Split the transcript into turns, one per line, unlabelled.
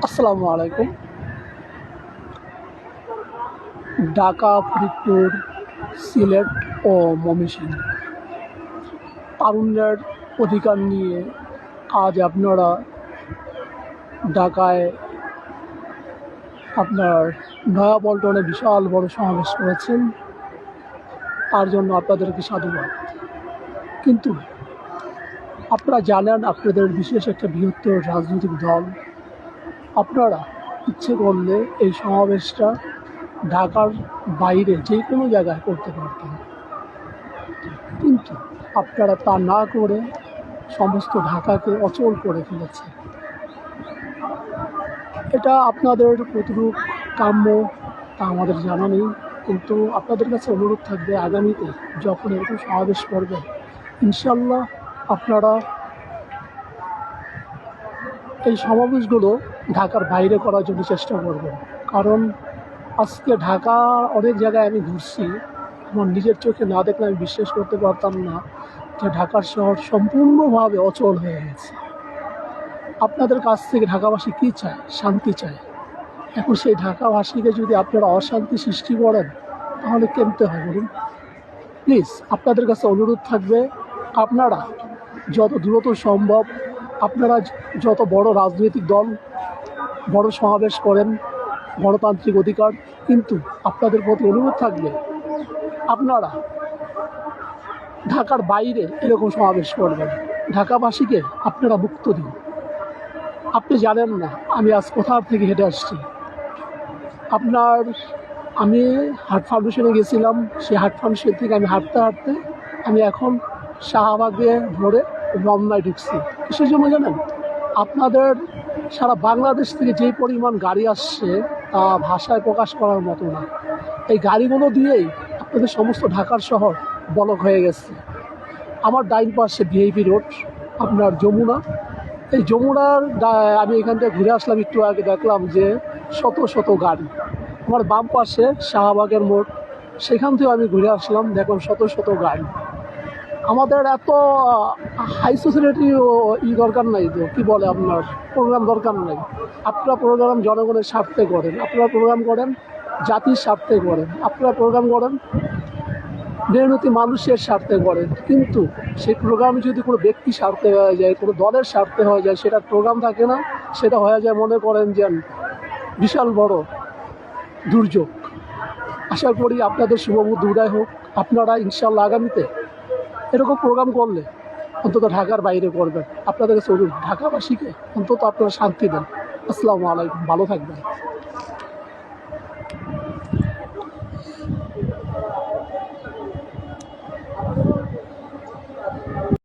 আসসালামু আলাইকুম। ঢাকা, ফরিদপুর, সিলেট ও ময়মনসিংহ তারুণ্যের অধিকার নিয়ে আজ আপনারা ঢাকায় আপনার নয়াপল্টনে বিশাল বড় সমাবেশ করেছেন, তার জন্য আপনাদেরকে সাধুবাদ। কিন্তু আপনারা জানেন, আপনাদের বিশেষ একটা বৃহত্তর রাজনৈতিক দল, আপনারা ইচ্ছে করলে এই সমাবেশটা ঢাকার বাইরে যে কোনো জায়গায় করতে পারতেন, কিন্তু আপনারা তা না করে সমস্ত ঢাকাকে অচল করে ফেলেছে। এটা আপনাদের কতটুকু কাম্য তা আমাদের জানা নেই, কিন্তু আপনাদের কাছে অনুরোধ থাকবে, আগামীতে যখন এরকম সমাবেশ করবেন, ইনশাল্লাহ আপনারা এই সমাবেশগুলো ঢাকার বাইরে করার জন্য চেষ্টা করবেন। কারণ আজকে ঢাকা অনেক জায়গায় আমি ঘুরছি, আমার নিজের চোখে না দেখলে আমি বিশ্বাস করতে পারতাম না যে ঢাকার শহর সম্পূর্ণভাবে অচল হয়ে গেছে। আপনাদের কাছ থেকে ঢাকাবাসী কী চায়? শান্তি চায়। এখন সেই ঢাকাবাসীকে যদি আপনারা অশান্তি সৃষ্টি করেন, তাহলে কেমতে হয় বলুন? প্লিজ আপনাদের কাছে অনুরোধ থাকবে, আপনারা যত দ্রুত সম্ভব আপনারা যত বড় রাজনৈতিক দল বড় সমাবেশ করেন, গণতান্ত্রিক অধিকার, কিন্তু আপনাদের প্রতি অনুরোধ থাকবে আপনারা ঢাকার বাইরে এরকম সমাবেশ করবেন। ঢাকাবাসীকে আপনারা মুক্ত দিন। আপনি জানেন না আমি আজ কোথার থেকে হেঁটে আসছি। আমি হার্ট ফাউন্ডেশনে গেছিলাম, সেই হার্ট ফাউন্ডেশন থেকে আমি হাঁটতে হাঁটতে আমি এখন শাহবাগে ধরে রমনায় ঢুকছি। কিসের জন্য জানেন? আপনাদের সারা বাংলাদেশ থেকে যেই পরিমাণ গাড়ি আসছে তা ভাষায় প্রকাশ করার মতো না। এই গাড়িগুলো দিয়েই আপনাদের সমস্ত ঢাকার শহর ব্লক হয়ে গেছে। আমার ডাইন পাশে ভিআইপি রোড, আপনার যমুনা, এই যমুনার আমি এখান থেকে ঘুরে আসলাম একটু আগে, দেখলাম যে শত শত গাড়ি। আমার বাম পাশে শাহবাগের মোড়, সেখান থেকেও আমি ঘুরে আসলাম, দেখলাম শত শত গাড়ি। আমাদের এত হাই সোসাইটি দরকার নাই, তো কী বলে আপনার প্রোগ্রাম দরকার নাই। আপনারা প্রোগ্রাম জনগণের স্বার্থে করেন, আপনারা প্রোগ্রাম করেন জাতির স্বার্থে করেন, আপনারা প্রোগ্রাম করেন মেহনতি মানুষের স্বার্থে করেন। কিন্তু সেই প্রোগ্রাম যদি কোনো ব্যক্তি স্বার্থে হয়ে যায়, কোনো দলের স্বার্থে হয়ে যায়, সেটা প্রোগ্রাম থাকে না, সেটা হয়ে যায় মনে করেন যে বিশাল বড় দুর্যোগ। আশা করি আপনাদের শুভবুদ্ধি উদয় হোক। আপনারা ইনশাল্লাহ আগামীতে এরকম প্রোগ্রাম করলে অন্তত ঢাকার বাইরে করবেন। আপনাদের কাছে ঢাকাবাসীকে অন্তত আপনারা শান্তি দেন। আসসালামু আলাইকুম, ভালো থাকবেন।